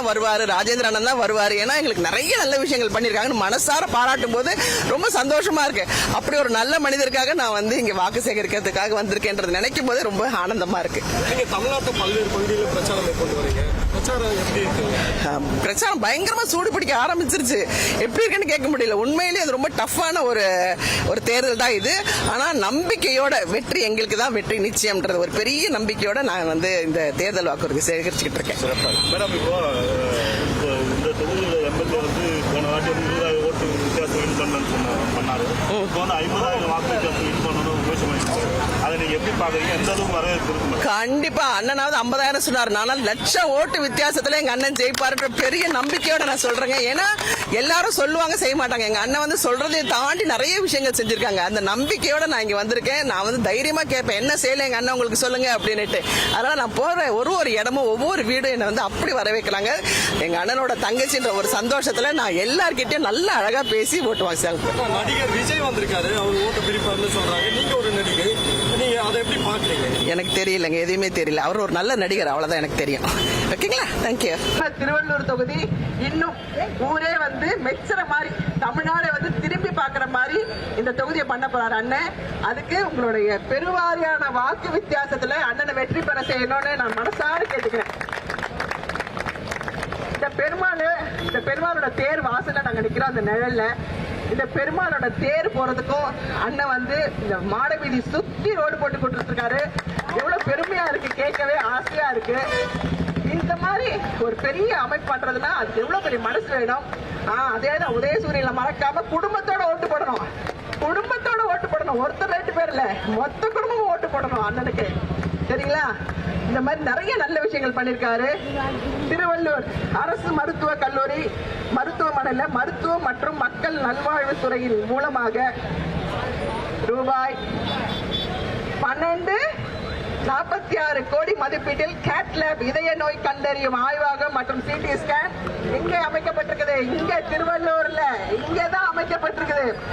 தான் வருவாரு, ராஜேந்திர அண்ணன் தான் வருவாரு. ஏன்னா எங்களுக்கு நிறைய நல்ல விஷயங்கள் பண்ணிருக்காங்கன்னு மனசார பாராட்டும் போது ரொம்ப சந்தோஷமா இருக்கு. அப்படி ஒரு நல்ல மனிதருக்காக நான் வந்து இங்க வாக்கு சேகரிக்கிறதுக்காக வந்திருக்கேன்றது நினைக்கும் போது ரொம்ப ஆனந்தமா இருக்கு. நீங்க தமிழ்நாட்டு பல்வேறு பகுதிகளில் பிரச்சாரம் மேற்கொண்டு வரீங்க. பிரச்சாரம் பயங்கரமா சூடு பிடிக்க ஆரம்பிச்சிருச்சு. எப்படி இருக்குன்னு கேட்க முடியல. உண்மையிலேயே அது ரொம்ப டஃப்பான ஒரு தேர்தல் தான் இது. ஆனா நம்பிக்கையோட வெற்றி எங்களுக்கு தான் வெற்றி நிச்சயம்ன்றது ஒரு பெரிய நம்பிக்கையோட நான் வந்து இந்த தேர்தல் வாக்குறுதி சேகரிச்சுக்கிட்டு இருக்கேன். மேடம், இப்போ இந்த தொகுதியில் எம்எல்ஏ வந்து போன வாட்டி 20,000 ஓட்டு வித்தியாசம் வின் பண்ணாரு. இப்போ வந்து 50,000 வாக்கு வித்தியாசம் வின் பண்ணணும் முயற்சி பண்ணிருக்காரு. அதை நீங்க எப்படி பாக்குறீங்க? எந்த அளவுக்கு வரவேற்பு இருக்கு? கண்டிப்பா அண்ணனாவது 50,000 சொன்னாரு. நான் லட்சம் ஓட்டு வித்தியாசத்துல எங்க அண்ணன் ஜெயிப்பாருன்ற பெரிய நம்பிக்கையோட நான் சொல்றேங்க. ஏன்னா எல்லாரும் சொல்லுவாங்க, செய்ய மாட்டாங்க. எங்க அண்ணன் வந்து சொல்றதை தாண்டி நிறைய விஷயங்கள் செஞ்சிருக்காங்க. அந்த நம்பிக்கையோட நான் இங்க வந்திருக்கேன். நான் வந்து தைரியமா கேட்பேன், என்ன செய்யல எங்க அண்ணன் உங்களுக்கு சொல்லுங்க அப்படின்னுட்டு. அதனால நான் போற ஒரு இடமும் ஒவ்வொரு வீடும் என்ன வந்து அப்படி வரவேற்கலாங்க. எங்க அண்ணனோட தங்கச்சின்ற ஒரு சந்தோஷத்துல நான் எல்லார்கிட்டயும் நல்லா அழகா பேசி ஓட்டு வாங்க. நடிகர் விஜய் வந்திருக்காரு, அவர் ஓட்டு பிரிப்பாருன்னு சொல்றாங்க. நீங்க ஒரு நடிகர், நீங்க அதை எப்படி பாக்குறீங்க? எனக்கு தெரியலங்க, எதுவுமே தெரியல. அவர் ஒரு நல்ல நடிகர், அவ்வளவுதான் எனக்கு தெரியும். ஓகேங்களா, தேங்க்யூ. திருவள்ளூர் தொகுதி இன்னும் ஊரே வந்து மெச்சுற மாதிரி, தமிழ்நாடு வந்து திரும்பி பாக்குற மாதிரி இந்த தொகுதியை பண்ண போறாரு அண்ணன். அதுக்கு உங்களுடைய பெருவாரியான வாக்கு வித்தியாசத்துல அண்ணனை வெற்றி பெற செய்யணும்னு நான் மனசார கேட்டுக்கிறேன். இந்த பெருமாளோட தேர் வாசல்ல நாங்க நிக்கிறோம். அந்த நிழல்ல இந்த பெருமாளோட தேர் போறதுக்கும் அண்ணன் வந்து இந்த மாட வீதி சுத்தி ரோடு போட்டு கொடுத்துட்டு இருக்காரு. எவ்வளவு பெருமையா இருக்கு, கேட்கவே ஆசையா இருக்கு. இந்த மாதிரி ஒரு பெரிய அமைப்பு பண்றதுன்னா அதுக்கு எவ்வளவு பெரிய மனசு வேணும். அதேதான் உதயசூரியன்ல மறக்காம குடும்பத்தோட ஓட்டு போடணும். குடும்பத்தோட ஓட்டு போடணும். ஒருத்தர் 2 பேர் இல்ல, மொத்த குடும்பமும் ஓட்டு போடணும் அண்ணனுக்கு. சரிங்களா? இந்த மாதிரி நிறைய நல்ல விஷயங்கள் பண்ணிருக்காரு. திருவள்ளூர் அரசு மருத்துவக் கல்லூரி மருத்துவமனையில மருத்துவம் மற்றும் மக்கள் நல்வாழ்வுத்துறையின் மூலமாக ரூபாய் 12.46 கோடி மதிப்பீட்டில் கேட் லேப் இதய நோய் கண்டறியும் ஆய்வகம் மற்றும் சிடி ஸ்கேன் இங்கே அமைக்கப்பட்டிருக்குது. இங்க திருவள்ளூர்ல இங்கதான் அமைக்கப்பட்டிருக்குது.